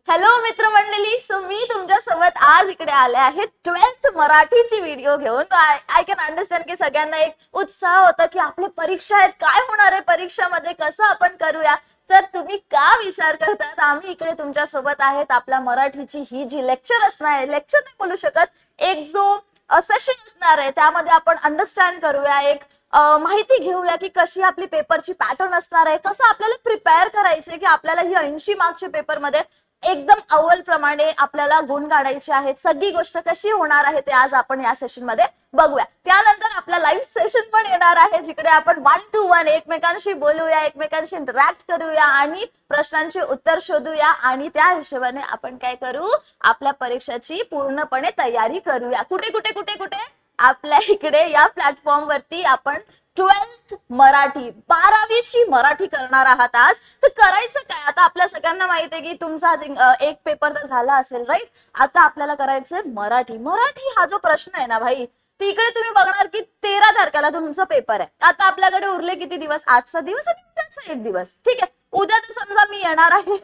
Hello मित्रमंडळी, so मी तुमच्या सोबत आज इकडे आले आहे 12th मराठीची व्हिडिओ घेऊन। आय कॅन अंडरस्टँड की सगळ्यांना एक उत्साह होता की आपली परीक्षा आहेत, काय होणार आहे परीक्षामध्ये, कसं आपण करूया। तर तुम्ही का विचार करतात, आम्ही इकडे तुमच्या सोबत आहेत। आपल्या मराठीची ही जी लेक्चर असणार आहे, लेक्चर नाही बोलू शकत, एक जो सेशन असणार आहे त्यामध्ये आपण अंडरस्टँड करूया, एक माहिती घेऊया की कशी आपली पेपरची पॅटर्न असणार आहे, कसं आपल्याला प्रिपेअर करायचे की आपल्याला ही 80 मार्कच्या पेपरमध्ये एकदम अव्वल प्रमाणे आपल्याला गुण काढायचे आहेत। सगळी गोष्ट कशी होणार आहे ते आज आपण या सेशन मध्ये बघूया। त्यानंतर आपला लाईव्ह सेशन पण येणार आहे, जिकडे आपण 1 to 1 एकमेकांशी बोलूया, एकमेकांशी इंटरॅक्ट करूया आणि प्रश्नांचे उत्तर शोधूया आणि त्या हिशोबाने आपण काय करू, आपल्या परीक्षेची पूर्णपणे तयारी करूया। कुठे कुठे कुठे कुठे आपल्या इकडे या प्लॅटफॉर्म वरती आपण 12th मराठी 12वीची मराठी करणार आहात आज। तर करायचं काय, आता आपल्या सगळ्यांना माहिती आहे की तुमचा एक पेपर तर झाला असेल, राईट। आता आपल्याला करायचं मराठी। मराठी हा जो प्रश्न आहे ना भाई, तिकडे तुम्ही बघणार की 13 तारखेला तुमचा पेपर आहे। आता आपल्याकडे उरले किती दिवस, आजचा दिवस आणि उद्याचा एक दिवस, ठीक आहे। उद्या तर समजा मी येणार आहे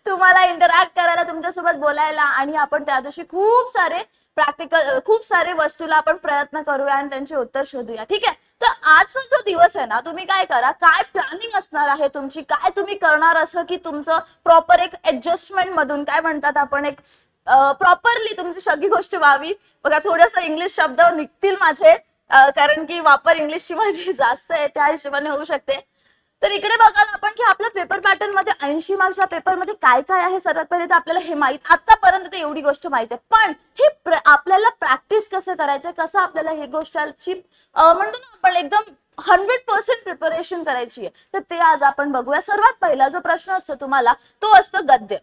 तुम्हाला इंटरॅक्ट करायला, तुमच्यासोबत बोलायला, आणि आपण त्या दिवशी खूप सारे वस्तूला आपण प्रयत्न करूया आणि त्यांचे उत्तर शोधूया, ठीक आहे। तर आजचा जो दिवस आहे ना, तुम्ही काय करा, काय प्लॅनिंग असणार आहे तुमची, काय तुम्ही करणार असं की तुमचं प्रॉपर एक ऍडजस्टमेंट मधून काय म्हणतात आपण, एक प्रॉपरली तुमची सगळी गोष्ट व्हावी। बघा, थोडंसं इंग्लिश शब्द निघतील माझे, कारण की वापर इंग्लिशची माझी जास्त आहे, त्या हिशोबाने होऊ शकते। तर इकडे बघाल आपण की आपल्या पेपर पॅटर्न मध्ये 80 मार्क्सच्या पेपर मध्ये काय काय आहे, सर्वात पहिले तर आपल्याला हे माहित, आतापर्यंत तर एवढी गोष्ट माहित आहे, पण हे आपल्याला प्रॅक्टिस कसं करायचं, कसं आपल्याला ही गोष्टची म्हणतो ना आपण एकदम 100% प्रिपरेशन करायची आहे, तर ते आज आपण बघूया। सर्वात पहिला जो प्रश्न असतो तुम्हाला तो असतो गद्य,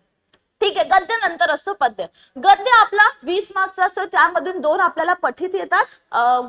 ठीक आहे। गद्य नंतर असतो पद्य। गद्य आपला 20 मार्क्सचा असतो, त्यामधून 2 आपल्याला पठित येतात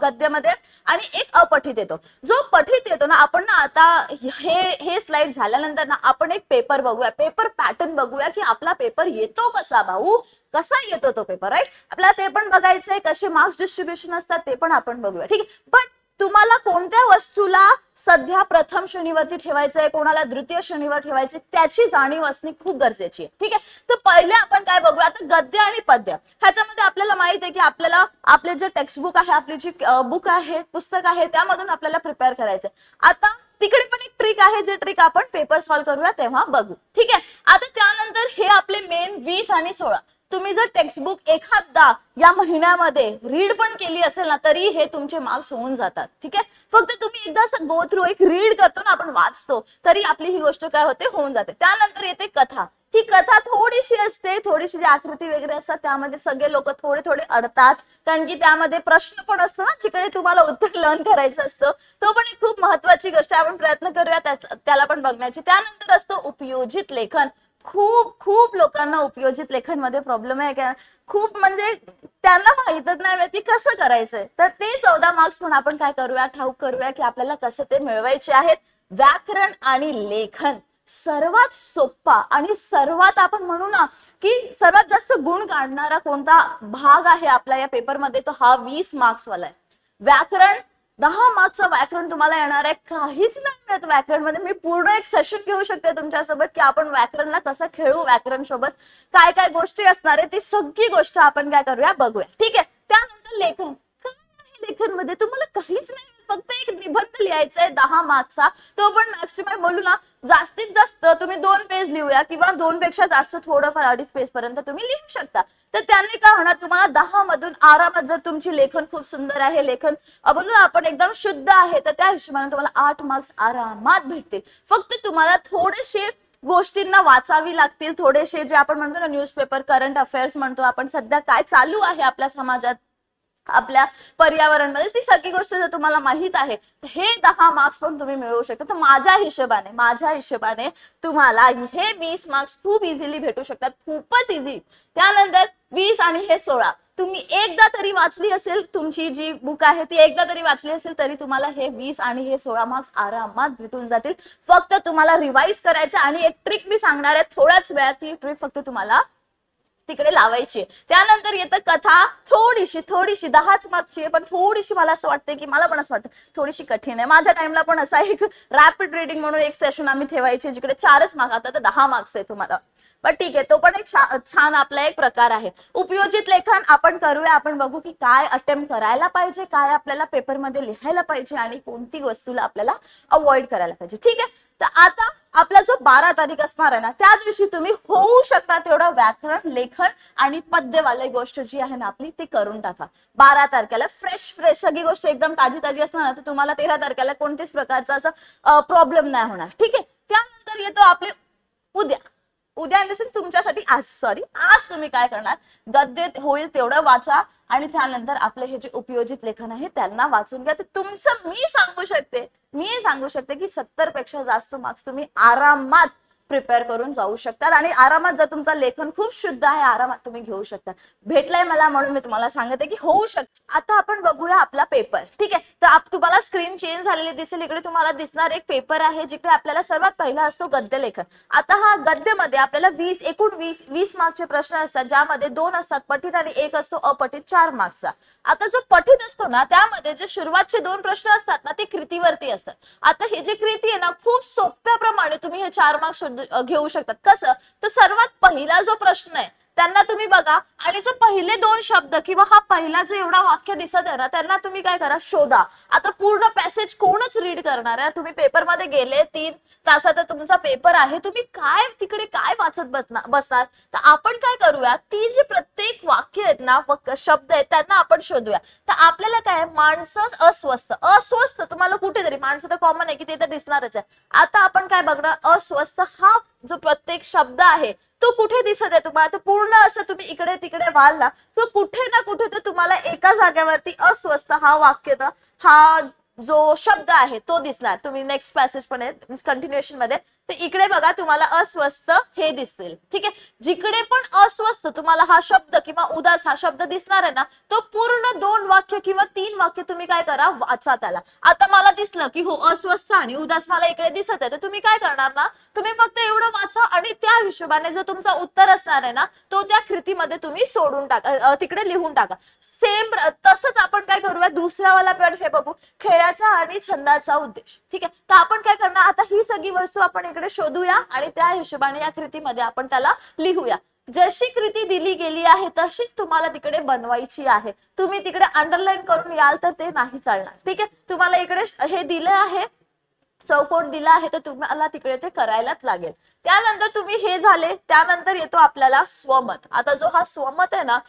गद्यामध्ये आणि एक अपठित येतो। जो पठित येतो ना, आपण ना आता हे स्लाइड झाल्यानंतर ना आपण एक पेपर बघूया, पेपर पॅटर्न बघूया की आपला पेपर येतो कसा, भाऊ कसा येतो तो पेपर, राईट। आपल्याला ते पण बघायचंय, कसे मार्क्स डिस्ट्रीब्युशन असतात ते पण आपण बघूया, ठीक आहे। पण तुम्हाला कोणत्या वस्तूला सध्या प्रथम श्रेणीवरती ठेवायचंय, कोणाला द्वितीय श्रेणीवर ठेवायचे, त्याची जाणीव असणे खूप गरजेची आहे, ठीक आहे। तर पहिले आपण काय बघूया, आता गद्य आणि पद्य ह्याच्यामध्ये आपल्याला माहित आहे की आपल्याला आपले जे टेक्स्ट बुक आहे, आपली जी बुक आहे, पुस्तक आहे, त्यामधून आपल्याला प्रिपेअर करायचंय। आता तिकडे पण एक ट्रिक आहे, जे ट्रिक आपण पेपर सॉल्व्ह करूया तेव्हा बघू, ठीक आहे। आता त्यानंतर हे आपले मेन 20 आणि 16, तुम्ही जर टेक्स्टबुक एखादा या महिन्यामध्ये रीड पण केली असेल ना, तरी हे तुमचे मार्क्स होऊन जातात, ठीक आहे। फक्त तुम्ही एकदा असं गो थ्रू, एक रीड करतो ना आपण, वाचतो, तरी आपली ही गोष्ट काय होते, होऊन जाते। त्यानंतर येते कथा। ही कथा थोडीशी असते, थोडीशी जी आकृती वगैरे असतात त्यामध्ये सगळे लोक थोडे थोडे अडतात, कारण की त्यामध्ये प्रश्न पण असतो ना, जिकडे तुम्हाला उत्तर लर्न करायचं असतं, तो पण एक खूप महत्वाची गोष्ट आहे। आपण प्रयत्न करूया त्याला पण बघण्याची। त्यानंतर असतो उपयोजित लेखन। खूप लोकांना उपयोजित लेखन मध्ये प्रॉब्लेम आहे, का खूप म्हणजे त्यांना माहितच नाही की कसं करायचंय। तर ते 14 मार्क्स पण आपण काय करूया, ठाऊक करूया की आपल्याला कसं ते मिळवायचे आहेत। व्याकरण आणि लेखन सर्वात सोपा आणि सर्वात आपण म्हणू ना की सर्वात जास्त गुण काढणारा कोणता भाग आहे आपल्या या पेपरमध्ये, तो हा 20 मार्क्स वाला आहे। व्याकरण 10 मार्क्सचा व्याकरण तुम्हाला येणार आहे, काहीच नाही मिळत व्याकरण मध्ये। मी पूर्ण एक सेशन घेऊ शकते तुमच्यासोबत की आपण व्याकरणला कसं खेळू, व्याकरण सोबत काय काय गोष्टी असणार आहे, ती सगळी गोष्ट आपण काय करूया, बघूया, ठीक आहे। त्यानंतर लेखन, काय आहे लेखन मध्ये, तुम्हाला काहीच नाही, फक्त एक निबंध लिहायचा आहे 10 मार्क्सचा, तो पण मॅक्सिमम बोलू ना जास्तीत जास्त तुम्ही 2 पेज लिहूया, किंवा 2 पेक्षा जास्त थोडंफार 2.5 पेज पर्यंत तुम्ही लिहू शकता। तर त्याने काय होणार, तुम्हाला 10 मधून आरामात, जर तुमची लेखन खूप सुंदर आहे, लेखन बोलू आपण एकदम शुद्ध आहे, तर त्या हिशोबाने तुम्हाला 8 मार्क्स आरामात भेटतील। फक्त तुम्हाला थोडेसे गोष्टींना वाचावी लागतील, थोडेसे जे आपण म्हणतो ना न्यूजपेपर, करंट अफेअर्स म्हणतो आपण, सध्या काय चालू आहे आपल्या समाजात, आपल्या पर्यावरणामध्ये, ती सगळी गोष्ट जर तुम्हाला माहित आहे, हे 10 मार्क्स पण तुम्ही मिळवू शकता। तर माझ्या हिशोबाने तुम्हाला हे 20 मार्क्स खूप इझिली भेटू शकतात, खूपच इझी। त्यानंतर 20 आणि हे 16 तुम्ही एकदा तरी वाचली असेल, तुमची जी बुक आहे ती एकदा तरी वाचली असेल, तरी तुम्हाला हे 20 आणि हे 16 मार्क्स आरामात भेटून जातील। फक्त तुम्हाला रिवाइज करायचं, आणि एक ट्रिक मी सांगणार आहे थोड्याच वेळात, ती ट्रिक फक्त तुम्हाला तिकडे लावायची। त्यानंतर येतं कथा, थोडीशी 10च मार्क्सची आहे, पण थोडीशी मला असं वाटतं की मला पण असं वाटतं थोडीशी कठीण आहे। माझ्या टाइमला पण असा एक रॅपिड रीडिंग म्हणून एक सेशन आम्ही ठेवायचे, जिकडे 4च मार्क्स, आता तर 10 मार्क्स आहे तुम्हाला। पण ठीक आहे, तो पण एक छान आपला एक प्रकार आहे. उपयोजित लेखन आपण करूया, आपण बघू की काय अटेम्प्ट करायला पाहिजे, काय आपल्याला पेपरमध्ये लिहायला पाहिजे आणि कोणती वस्तूला आपल्याला अवॉइड करायला पाहिजे. ठीक आहे, तर आता आपला जो 12 तारीख असणार आहे ना, त्या दिवशी तुम्ही होऊ शकता तेवढं व्याकरण, लेखन आणि पद्यवाली गोष्ट जी आहे ना आपली ती करून टाका. 12 तारखेला फ्रेश सगळी गोष्ट एकदम ताजी असणार ना, तर तुम्हाला 13 तारखेला कोणत्याच प्रकारचा असं प्रॉब्लेम नाही होणार. ठीक आहे, त्यानंतर येतो आपले उद्या तुमच्यासाठी आज तुम्ही काय करणार, गद्य होईल तेवढं वाचा आणि त्यानंतर आपले हे जे उपयोजित लेखन आहे त्यांना वाचून घ्या. तर तुमचं मी सांगू शकते की 70 पेक्षा जास्त मार्क्स तुम्ही आरामात प्रिपेअर करून जाऊ शकतात आणि आरामात जर तुमचं लेखन खूप शुद्ध आहे आरामात तुम्ही घेऊ शकता. भेटलाय मला म्हणून मी तुम्हाला सांगते की होऊ शकतं. आता आपण बघूया आपला पेपर. ठीक आहे, तर तुम्हाला स्क्रीन चेंज झालेली दिसेल. इकडे तुम्हाला दिसणार एक पेपर आहे जिकडे आपल्याला सर्वात पहिला असतो गद्य लेखन. आता हा गद्यमध्ये आपल्याला एकूण 20 मार्क्सचे प्रश्न असतात, ज्यामध्ये 2 असतात पठित आणि 1 असतो अपठित 4 मार्क्सचा. आता जो पठित असतो ना त्यामध्ये जे सुरुवातचे 2 प्रश्न असतात ना ते कृतीवरती असतात. आता हे जे कृती आहे ना खूप सोप्या प्रमाणे तुम्ही हे 4 मार्क्स घेऊ शकतात. कसं, तर सर्वात पहिला जो प्रश्न आहे त्यांना तुम्ही बघा आणि जो पहिले 2 शब्द किंवा हा पहिला जो एवढा वाक्य दिसत आहे ना त्यांना तुम्ही काय करा, शोधा. आता पूर्ण पॅसेज कोणच रीड करणार आहे, तुम्ही पेपरमध्ये गेले 3 तासाचा तुमचा पेपर आहे, तुम्ही काय तिकडे काय वाचत बसणार. तर आपण काय करूया, ती जी प्रत्येक वाक्य आहेत ना शब्द आहेत त्यांना आपण शोधूया. तर आपल्याला काय, माणसं अस्वस्थ तुम्हाला कुठेतरी, माणसं तर कॉमन आहे की ते तर दिसणारच आहे. आता आपण काय बघणार, अस्वस्थ हा जो प्रत्येक शब्द आहे तो कुठे दिसत आहे तुम्हाला, तर पूर्ण असं तुम्ही इकडे तिकडे व्हाल ना, तो कुठे ना कुठे तर तुम्हाला एका जागेवरती अस्वस्थ हा वाक्य हा जो शब्द आहे तो दिसणार. तुम्ही नेक्स्ट पॅसेज पण आहे कंटिन्युएशन मध्ये, तर इकडे बघा तुम्हाला अस्वस्थ हे दिसेल. ठीक आहे, जिकडे पण अस्वस्थ तुम्हाला हा शब्द किंवा उदास हा शब्द दिसणार आहे ना, तो पूर्ण 2 वाक्य किंवा 3 वाक्य तुम्ही काय करा, वाचा त्याला. आता मला दिसलं की हो अस्वस्थ आणि उदास मला इकडे दिसत आहे, तर तुम्ही काय करणार ना, तुम्ही फक्त एवढं वाचा आणि त्या हिशोबाने जो तुमचा उत्तर असणार आहे ना तो त्या कृतीमध्ये तुम्ही सोडून टाका, तिकडे लिहून टाका. सेम तसंच आपण काय करूया, दुसरा वाला पण हे बघू, खेळाचा आणि छंदाचा उद्देश. ठीक आहे, तर आपण काय करणार, आता ही सगळी वस्तू आपण इकडे शोधूया आणि त्या हिशोबाने या कृतीमध्ये आपण त्याला लिहूया. जशी कृती दिली गेली आहे तशीच तुम्हाला तिकडे बनवायची आहे. तुम्ही तिकडे अंडरलाईन करून याल तर ते नाही चालणार. ठीक आहे, तुम्हाला इकडे हे दिलं आहे, चौकोट दिला आहे, तर तुम्हाला तिकडे ते करायलाच लागेल. त्यानंतर तुम्ही हे झाले, त्यानंतर येतो आपल्याला स्वमत. आता जो हा स्वमत आहे ना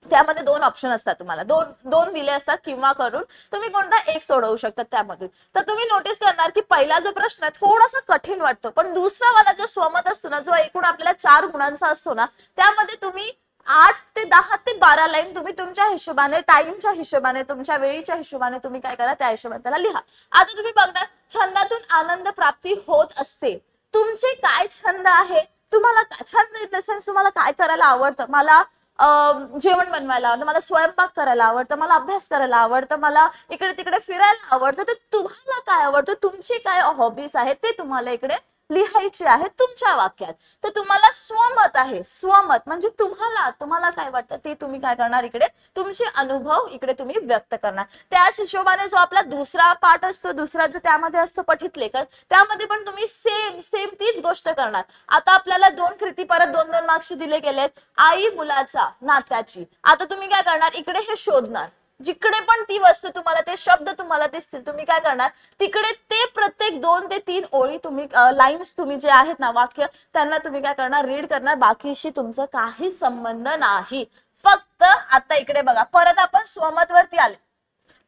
त्यामध्ये 2 ऑप्शन असतात, तुम्हाला दोन दिले असतात किंवा करून तुम्ही कोणता एक सोडवू शकता त्यामधून. तर तुम्ही नोटीस करणार की पहिला जो प्रश्न आहे थोडासा कठीण वाटतो, पण दुसरा वाला जो स्वमत असतो ना, जो एकूण आपल्याला 4 गुणांचा असतो ना, त्यामध्ये तुम्ही 8 ते 10 ते 12 लाईन तुम्ही तुमच्या हिशोबाने, टाइमच्या हिशोबाने, तुमच्या वेळीच्या हिशोबाने तुम्ही काय करा, त्या हिशोबाने त्याला लिहा. आता तुम्ही बघणार, छंदातून आनंद प्राप्ती होत असते. तुमचे काय छंद आहे, तुम्हाला छंद इन द सेन्स तुम्हाला काय करायला आवडतं. मला जेवण बनवायला आवडतं, मला स्वयंपाक करायला आवडतं, मला अभ्यास करायला आवडतं, मला इकडे तिकडे फिरायला आवडतं. तर तुम्हाला काय आवडतं, तुमची काय हॉबीज आहेत ते तुम्हाला इकडे लिहायचे आहे तुमच्या वाक्यात. तर तुम्हाला स्वमत आहे, स्वमत म्हणजे तुम्हाला काय वाटतं ते तुम्ही काय करणार, इकडे तुमचे अनुभव इकडे तुम्ही व्यक्त करणार. त्याच हिशोबाने जो आपला दुसरा पार्ट असतो, दुसरा जो त्यामध्ये असतो पठित लेखन, त्यामध्ये पण तुम्ही सेम तीच गोष्ट करणार. आता आपल्याला 2 कृती परत 2-2 मार्क्स दिले गेलेत. आई मुलाचा नात्याची. आता तुम्ही काय करणार, इकडे हे शोधणार. जिकडे पण ती वस्तू तुम्हाला, ते शब्द तुम्हाला दिसतील, तुम्ही काय करणार, तिकडे ते प्रत्येक 2 ते 3 ओळी तुम्ही, लाईन्स तुम्ही जे आहेत ना वाक्य, त्यांना तुम्ही काय करणार, रीड करणार. बाकीशी तुमचं काही संबंध नाही. फक्त आता इकडे बघा, परत आपण स्वमत वरती आले.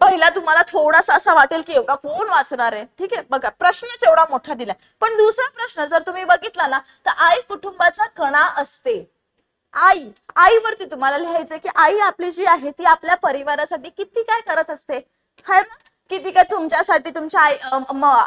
पहिला तुम्हाला थोडासा असं वाटेल की एवढा कोण वाचणार आहे. ठीक आहे, बघा प्रश्नच एवढा मोठा दिलाय, पण दुसरा प्रश्न जर तुम्ही बघितला ना, तर आई कुटुंबाचा कणा असते. आईवरती तुम्हाला लिहायचं की आई आपली जी आहे ती आपल्या परिवारासाठी किती काय करत असते, है ना. किती काय तुमच्यासाठी, तुमच्या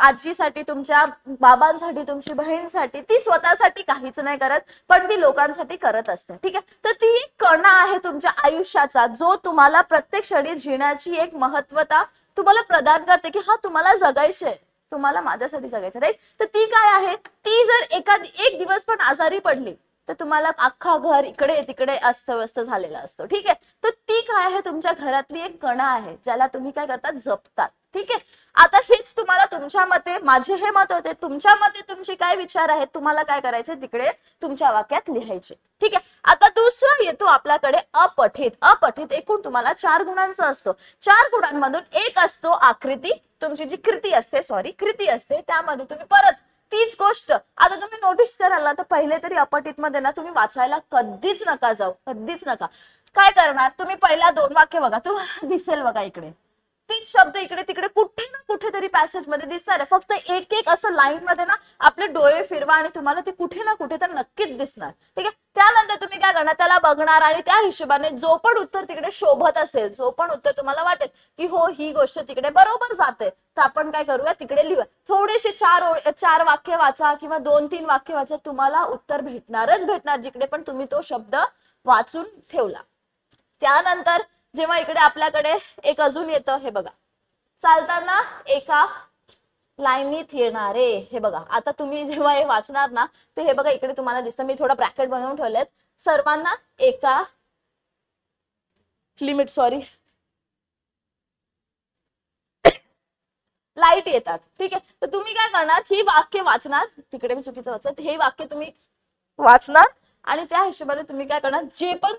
आजीसाठी, तुमच्या बाबांसाठी, तुमची बहीणसाठी, ती स्वतःसाठी काहीच नाही करत, पण ती लोकांसाठी करत असते. ठीक आहे, तर ती एक कणा आहे तुमच्या आयुष्याचा, जो तुम्हाला प्रत्येक क्षणी जिण्याची एक महत्वता तुम्हाला प्रदान करते की हा तुम्हाला जगायचंय, तुम्हाला माझ्यासाठी जगायचं, राईट. तर ती काय आहे, ती जर एक दिवस पण आजारी पडली तर तुम्हाला अख्खा घर इकडे तिकडे अस्तव्यस्त झालेला असतो. ठीक आहे, तर ती काय आहे, तुमच्या घरातली एक कणा आहे ज्याला तुम्ही काय करतात, जपतात. ठीक आहे, आता हेच तुम्हाला तुमच्या मते, माझे हे मत होते, तुमच्या मते तुमचे काय विचार आहेत, तुम्हाला काय करायचे तिकडे तुमच्या वाक्यात लिहायचे. ठीक आहे. आता दुसरा येतो आपल्याकडे अपठित. अपठित एकूण तुम्हाला 4 गुणांचा असतो. 4 गुणांमधून एक असतो आकृती, तुमची जी कृती असते, कृती असते, त्यामध्ये तुम्ही परत तीच गोष्ट. आता तुम्ही नोटीस कराल ना, तर पहिले तरी अपठित मध्ये ना तुम्ही वाचायला कधीच नका जाऊ, कधीच नका. काय करणार तुम्ही, पहिला 2 वाक्य बघा, तुम्हाला दिसेल बघा इकडे तीच शब्द इकडे तिकडे कुठे ना कुठेतरी पॅसेज मध्ये दिसणार आहे. फक्त एक एक असं लाईन मध्ये ना आपले डोळे फिरवा आणि तुम्हाला ते कुठे ना कुठे तर नक्कीच दिसणार. ठीक आहे. त्यानंतर तुम्ही काय करणार, त्याला बघणार आणि त्या हिशोबाने जो पण उत्तर तिकडे शोभत असेल, जो पण उत्तर तुम्हाला वाटेल की हो ही गोष्ट तिकडे बरोबर जाते, तर आपण काय करूया तिकडे लिहूया. थोडेसे 4 वाक्य वाचा किंवा 2-3 वाक्य वाचा, तुम्हाला उत्तर भेटणारच भेटणार जिकडे पण तुम्ही तो शब्द वाचून ठेवला. त्यानंतर जेव्हा इकडे आपल्याकडे एक अजून येतं, हे बघा, चालताना एका लाईनीत येणारे. हे बघा, आता तुम्ही जेव्हा हे वाचणार ना, ते हे बघा इकडे तुम्हाला दिसतं, मी थोडा ब्रॅकेट बनवून ठेवलेत. सर्वांना एका लाईट येतात. ठीक आहे. तर तुम्ही काय करणार, ही वाक्य वाचणार, तिकडे मी चुकीचं वाचत, हे वाक्य तुम्ही वाचणार आणि त्या हिशोबाने तुम्ही काय करणार, जे पण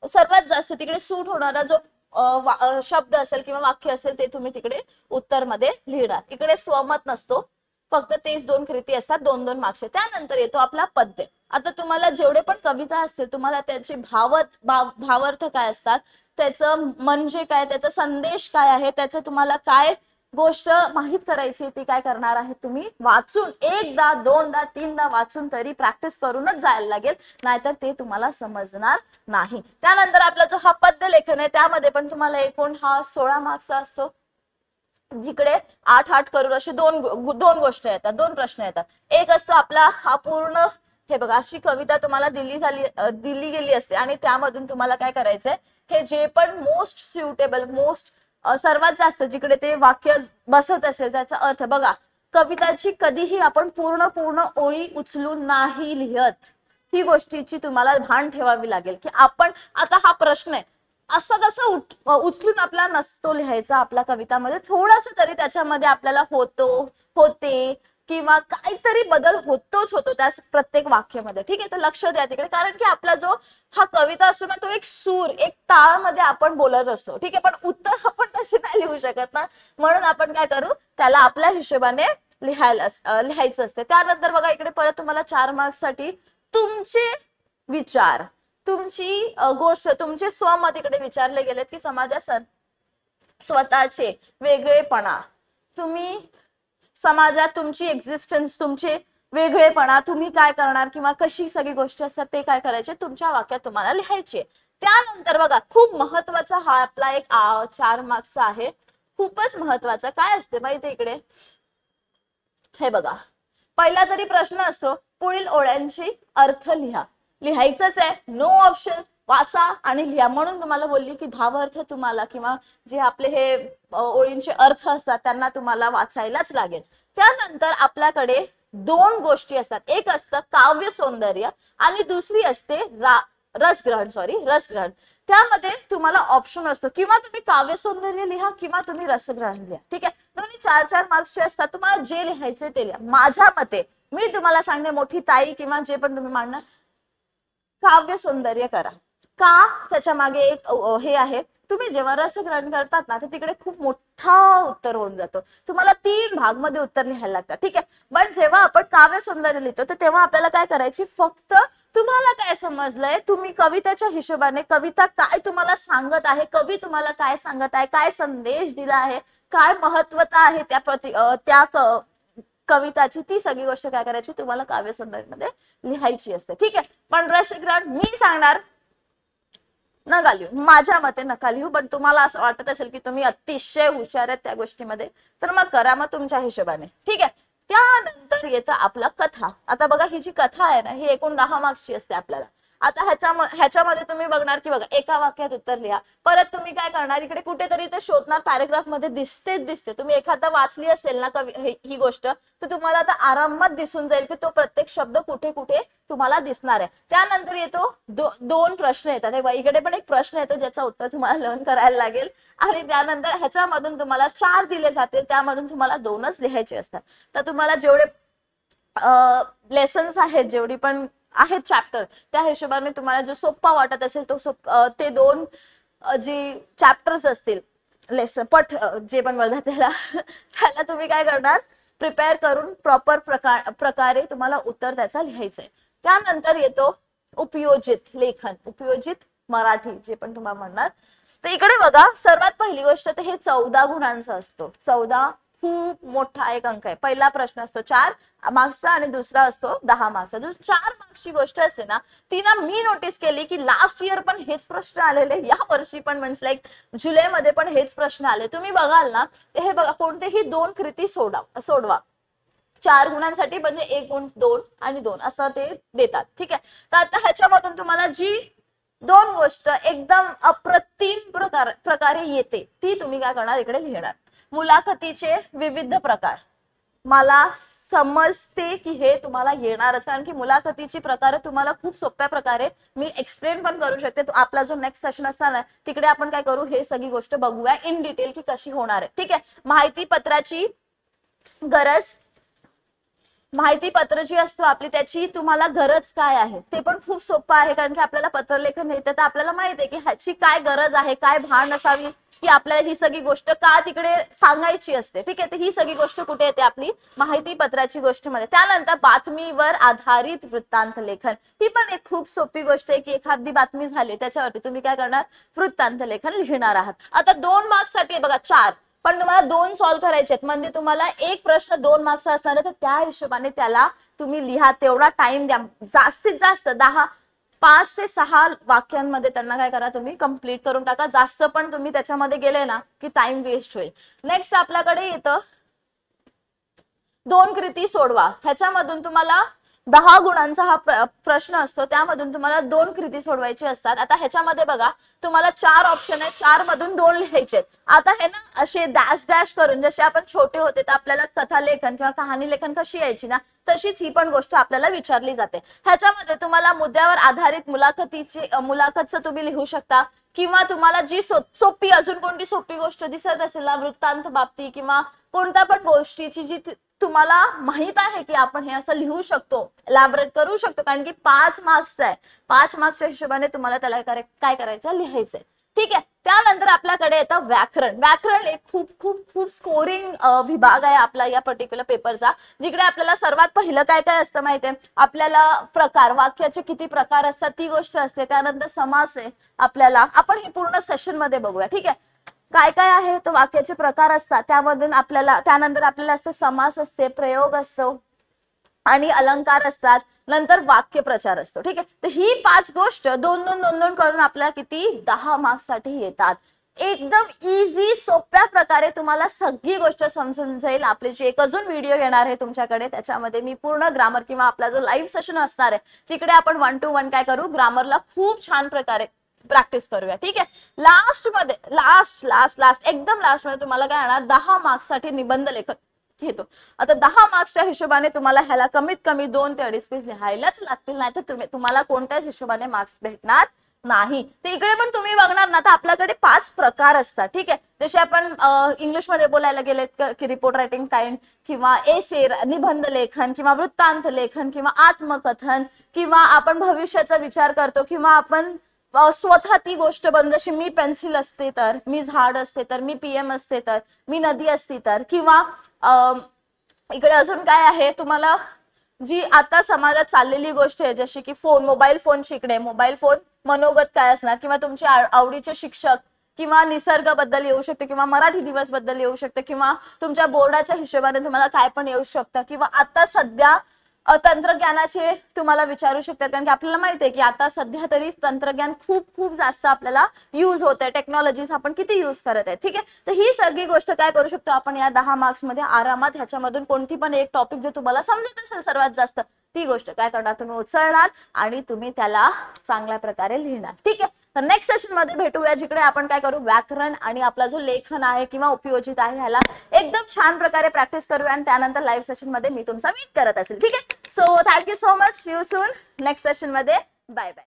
सर्वात जास्त तिकडे सूट होणारा जो शब्द असेल किंवा वाक्य असेल ते तुम्ही तिकडे उत्तर मध्ये लिहिणार. इकडे स्वमत नसतो, फक्त तेच 2 कृती असतात, 2-2 मार्क्स. त्यानंतर येतो आपला पद्य. आता तुम्हाला जेवढे पण कविता असतील, तुम्हाला त्याचे भावार्थ काय असतात, त्याचं म्हणजे काय, त्याचा संदेश काय आहे, त्याचं तुम्हाला काय गोष्ट माहित करायची, ती काय करणार आहे तुम्ही वाचून, 1दा 2दा 3दा वाचून तरी प्रॅक्टिस करूनच जायला लागेल, नाहीतर ते तुम्हाला समजणार नाही. त्यानंतर आपला जो हा पद्य लेखन आहे, त्यामध्ये पण तुम्हाला एकूण हा 16 मार्क्सचा असतो, जिकडे 8 करून असे दोन गोष्टी येतात, 2 प्रश्न येतात. एक असतो आपला हा पूर्ण, हे बघा अशी कविता तुम्हाला दिली गेली असते आणि त्यामधून तुम्हाला काय करायचंय, हे जे पण मोस्ट सुटेबल, सर्वात जास्त जिकडे ते वाक्य बसत असेल त्याचा अर्थ बघा. कविताची कधीही आपण पूर्ण ओळी उचलून नाही लिहत, ही गोष्टीची तुम्हाला भान ठेवावी लागेल की आपण, आता हा प्रश्न आहे, असं कसं उचलून आपला नसतो लिहायचा. आपल्या कवितामध्ये थोडंसं तरी त्याच्यामध्ये आपल्याला होते किंवा काहीतरी बदल होतो त्या प्रत्येक वाक्यामध्ये. ठीक आहे. तर लक्ष द्या तिकडे, कारण की आपला जो हा कविता असतो ना, तो एक सूर, एक ताळ मध्ये आपण बोलत असतो. ठीक आहे. पण उत्तर आपण तसे नाही लिहू शकत ना, म्हणून आपण काय करू, त्याला आपल्या हिशोबाने लिहायचं असते. त्यानंतर बघा इकडे परत तुम्हाला 4 मार्क्स साठी तुमचे विचार, तुमची गोष्ट, तुमचे स्वमत इकडे विचारले गेलेत की समाजात स्वतःचे वेगळेपणा, तुम्ही समाजात तुमची एक्झिस्टन्स, तुमचे वेगळेपणा, तुम्ही काय करणार किंवा कशी सगळी गोष्टी असतात ते काय करायचे तुमच्या वाक्यात तुम्हाला लिहायचे. त्यानंतर बघा खूप महत्वाचा हा आपला एक 4 मार्क्सचा आहे, खूपच महत्वाचा. काय असते माहिती इकडे, हे बघा, पहिला तरी प्रश्न असतो पुढील ओळ्यांची अर्थ लिहायचंच आहे, नो ऑप्शन, वाचा आणि लिहा. म्हणून तुम्हाला बोलली की भावार्थ तुम्हाला किंवा जे आपले हे ओळींचे अर्थ असतात त्यांना तुम्हाला वाचायलाच लागेल. त्यानंतर आपल्याकडे 2 गोष्टी असतात, एक असतं काव्य सौंदर्य आणि दुसरी असते रसग्रहण. त्यामध्ये तुम्हाला ऑप्शन असतो, किंवा तुम्ही काव्य सौंदर्य लिहा किंवा तुम्ही रसग्रहण लिहा. ठीक आहे. दोन्ही 4-4 मार्क्सचे असतात, तुम्हाला जे लिहायचे ते लिहा. माझ्या मते मी तुम्हाला सांगते, मोठी ताई किंवा जे पण तुम्ही मांडणार, काव्य सौंदर्य करा. का, त्याच्या मागे एक हे आहे, तुम्ही जेव्हा रसग्रहण करतात ना, तर तिकडे खूप मोठा उत्तर होऊन जातो, तुम्हाला 3 भाग मध्ये उत्तर लिहायला लागतात. ठीक आहे. पण जेव्हा आपण काव्य सौंदर्य लिहितो तर तेव्हा आपल्याला काय करायची, फक्त तुम्हाला काय समजलंय, तुम्ही कवितेच्या हिशोबाने कविता काय तुम्हाला सांगत आहे, कवी तुम्हाला काय सांगत आहे, काय संदेश दिला आहे, काय महत्वता आहे त्या कविताची, ती सगळी गोष्ट काय करायची तुम्हाला काव्य सौंदर्यामध्ये लिहायची असते. ठीक आहे. पण रसग्रहण मी सांगणार नका लिहू, माझ्या मते नका लिहू, पण तुम्हाला असं वाटत असेल की तुम्ही अतिशय हुशार आहेत त्या गोष्टीमध्ये, तर मग करा मग तुमच्या हिशोबाने. ठीक आहे. त्यानंतर येतं आपला कथा. आता बघा ही जी कथा आहे ना, ही एकूण 10 मार्क्सची असते आपल्याला. आता ह्याच्यामध्ये तुम्ही बघणार की बघा एका वाक्यात उत्तर लिहा, परत तुम्ही काय करणार इकडे कुठेतरी ते शोधणार, पॅराग्राफ मध्ये दिसते तुम्ही एखादा वाचली असेल ना ही गोष्ट, तर तुम्हाला आता आरामात दिसून जाईल की तो प्रत्येक शब्द कुठे कुठे तुम्हाला दिसणार आहे. त्यानंतर येतो दोन प्रश्न येतात, इकडे पण एक प्रश्न येतो ज्याचं उत्तर तुम्हाला लर्न करायला लागेल, आणि त्यानंतर ह्याच्यामधून तुम्हाला 4 दिले जातील, त्यामधून तुम्हाला 2च लिहायचे असतात. तर तुम्हाला जेवढे लेसन्स आहेत, जेवढी पण आहेत चॅप्टर, त्या हिशोबाने तुम्हाला जो सोप्पा वाटत असेल तो ते 2 जे चॅप्टर्स असतील, लेसन जे पण बोलतात त्याला तुम्ही काय करणार, प्रिपेअर करून प्रॉपर प्रकारे तुम्हाला उत्तर त्याचा लिहायचंय. त्यानंतर येतो उपयोजित लेखन, उपयोजित मराठी जे पण तुम्हाला म्हणणार. तर इकडे बघा सर्वात पहिली गोष्ट तर हे 14 गुणांचा असतो. 14 खूप मोठा एक अंक आहे. पहिला प्रश्न असतो 4 मार्क्सचा आणि दुसरा असतो 10 मार्क्सचा. जो 4 मार्क्सची गोष्ट असते ना, ती ना मी नोटीस केली की लास्ट इयर पण हेच प्रश्न आलेले, या वर्षी पण म्हणजे लाईक जुलैमध्ये पण हेच प्रश्न आले. तुम्ही बघाल ना, हे बघा कोणतेही 2 कृती सोडवा 4 गुणांसाठी, म्हणजे 1 गुण 2 आणि 2 असं ते देतात. ठीक आहे. तर आता ह्याच्यामधून तुम्हाला जी 2 गोष्ट एकदम अप्रतिम प्रकारे येते ती तुम्ही काय करणार, इकडे लिहिणार. मुलाखतीचे विविध प्रकार. मला समजते की हे तुम्हाला येणारच, कारण की मुलाखतीची प्रकार तुम्हाला खूप सोप्या प्रकारे मी एक्सप्लेन पण करू शकते. तो आपला जो नेक्स्ट सेशन असणार ना, तिकडे आपण काय करू, हे सगळी गोष्ट बघूया इन डिटेल की कशी होणार आहे. ठीक आहे. माहिती पत्राची गरज, माहिती पत्र जी असतो आपली त्याची तुम्हाला गरज काय आहे ते पण खूप सोपं आहे, कारण की आपल्याला पत्रलेखन येतं तर आपल्याला माहिती आहे की ह्याची काय गरज आहे, काय भान असावी की आपल्याला ही सगळी गोष्ट का तिकडे सांगायची असते. ठीक आहे. तर ही सगळी गोष्ट कुठे येते, आपली माहिती पत्राची गोष्टीमध्ये. त्यानंतर बातमीवर आधारित वृत्तांत लेखन, ही पण एक खूप सोपी गोष्ट आहे की एखादी बातमी झाली त्याच्यावरती तुम्ही काय करणार, वृत्तांत लेखन लिहिणार आहात. आता 2 मार्क्स साठी बघा 4, पण तुम्हाला 2 सॉल्व्ह करायचे आहेत, म्हणजे तुम्हाला एक प्रश्न 2 मार्क्सचा असणार आहे, तर त्या हिशोबाने त्याला तुम्ही लिहा, तेवढा टाइम द्या. जास्तीत जास्त 5 ते 6 वाक्यांमध्ये त्यांना काय करा, तुम्ही कंप्लीट करून टाका. जास्त पण तुम्ही त्याच्यामध्ये गेले ना की टाइम वेस्ट होईल. नेक्स्ट आपल्याकडे येतं 2 कृती सोडवा. ह्याच्यामधून तुम्हाला 10 गुणांचा हा प्रश्न असतो, त्यामधून तुम्हाला 2 कृती सोडवायची असतात. आता ह्याच्यामध्ये बघा तुम्हाला 4 ऑप्शन आहेत, 4 मधून 2 लिहायचे. आता हे ना असे डॅश डॅश करून, जसे आपण छोटे होते तर आपल्याला कथा लेखन किंवा कहाणी लेखन कशी यायची ना, तशीच ही पण गोष्ट आपल्याला विचारली जाते. ह्याच्यामध्ये तुम्हाला मुद्द्यावर आधारित मुलाखतचं तुम्ही लिहू शकता, किंवा तुम्हाला जी सोपी अजून कोणती सोपी गोष्ट दिसत असेल ना, वृत्तांत बाबती किंवा कोणत्या पण गोष्टीची जी तुम्हाला माहित आहे की आपण हे असं लिहू शकतो, एलॅबोरेट करू शकतो, कारण की 5 मार्क्स आहे. 5 मार्क्सच्या हिशोबाने तुम्हाला त्याला काय करायचं, लिहायचंय. ठीक आहे. त्यानंतर आपल्याकडे येतं व्याकरण. व्याकरण एक खूप खूप खूप स्कोरिंग विभाग आहे आपला या पर्टिक्युलर पेपरचा, जिकडे आपल्याला सर्वात पहिलं काय काय असतं माहितीये, आपल्याला प्रकार, वाक्याचे किती प्रकार असतात ती गोष्ट असते. त्यानंतर समास आहे आपल्याला, आपण हे पूर्ण सेशन मध्ये बघूया. ठीक आहे. काय काय आहे तर वाक्याचे प्रकार असतात, त्यामधून आपल्याला त्यानंतर आपल्याला असतं समास असते, प्रयोग असतो आणि अलंकार असतात, नंतर वाक्यप्रचार असतो. ठीक आहे. तर ही 5 गोष्ट 2-2 करून आपल्याला किती 10 मार्क्स साठी येतात. एकदम इझी सोप्या प्रकारे तुम्हाला सगळी गोष्ट समजून जाईल. आपले जे एक अजून व्हिडिओ येणार आहे तुमच्याकडे, त्याच्यामध्ये मी पूर्ण ग्रामर किंवा आपला जो लाईव्ह सेशन असणार आहे तिकडे आपण 1 to 1 काय करू, ग्रामरला खूप छान प्रकारे प्रॅक्टिस करूया. ठीक आहे. लास्ट एकदम लास्ट मध्ये तुम्हाला काय येणार, 10 मार्क्स साठी निबंध लेखन घेतो. आता 10 मार्क्सच्या हिशोबाने तुम्हाला ह्याला कमीत कमी 2 ते 2.5 पेज लिहायलाच लागतील, नाही तर तुम्हाला कोणत्याच हिशोबाने मार्क्स भेटणार नाही. ते इकडे पण तुम्ही बघणार ना, तर आपल्याकडे 5 प्रकार असतात. ठीक आहे. जसे आपण इंग्लिश मध्ये बोलायला गेले की रिपोर्ट रायटिंग काइंड किंवा एसे, निबंध लेखन किंवा वृत्तांत लेखन किंवा आत्मकथन, किंवा आपण भविष्याचा विचार करतो, किंवा आपण स्वतः ती गोष्ट बनवू, जशी मी पेन्सिल असते तर, मी झाड असते तर, मी PM असते तर, मी नदी असती तर, किंवा इकडे अजून काय आहे तुम्हाला, जी आता समाजात चाललेली गोष्ट आहे जशी की मोबाईल फोन शिकणे, मोबाईल फोन मनोगत काय असणार, किंवा तुमचे आवडीचे शिक्षक, किंवा निसर्ग बद्दल येऊ शकते, किंवा मराठी दिवस बद्दल येऊ शकते, किंवा तुमच्या बोर्डाच्या हिशोबाने तुम्हाला काय पण येऊ शकतं, किंवा आता सध्या तंत्रज्ञानाचे तुम्हाला विचारू शकतात, कारण की आपल्याला माहिती आहे की आता सध्या तरी तंत्रज्ञान खूप खूप जास्त आपल्याला यूज होत आहे, टेक्नॉलॉजीज आपण किती यूज करत आहे. ठीक आहे, तर ही सगळी गोष्ट काय करू शकतो आपण या 10 मार्क्स मध्ये आरामात, ह्याच्यामधून कोणती पण एक टॉपिक जो तुम्हाला समजत असेल सर्वात जास्त ती गोष्ट काय करणार तुम्ही उचलणार आणि तुम्ही त्याला चांगल्या प्रकारे लिहिणार. ठीक आहे, तर नेक्स्ट सेशन मध्ये भेटूया, जिकडे आपण काय करू व्याकरण आणि आपला जो लेखन आहे किंवा उपयोजित आहे ह्याला एकदम छान प्रकारे प्रॅक्टिस करूया आणि त्यानंतर लाईव्ह सेशन मध्ये मी तुमचा वेट करत असेल. ठीक आहे, so thank you so much, see you soon next session मध्ये. Bye bye.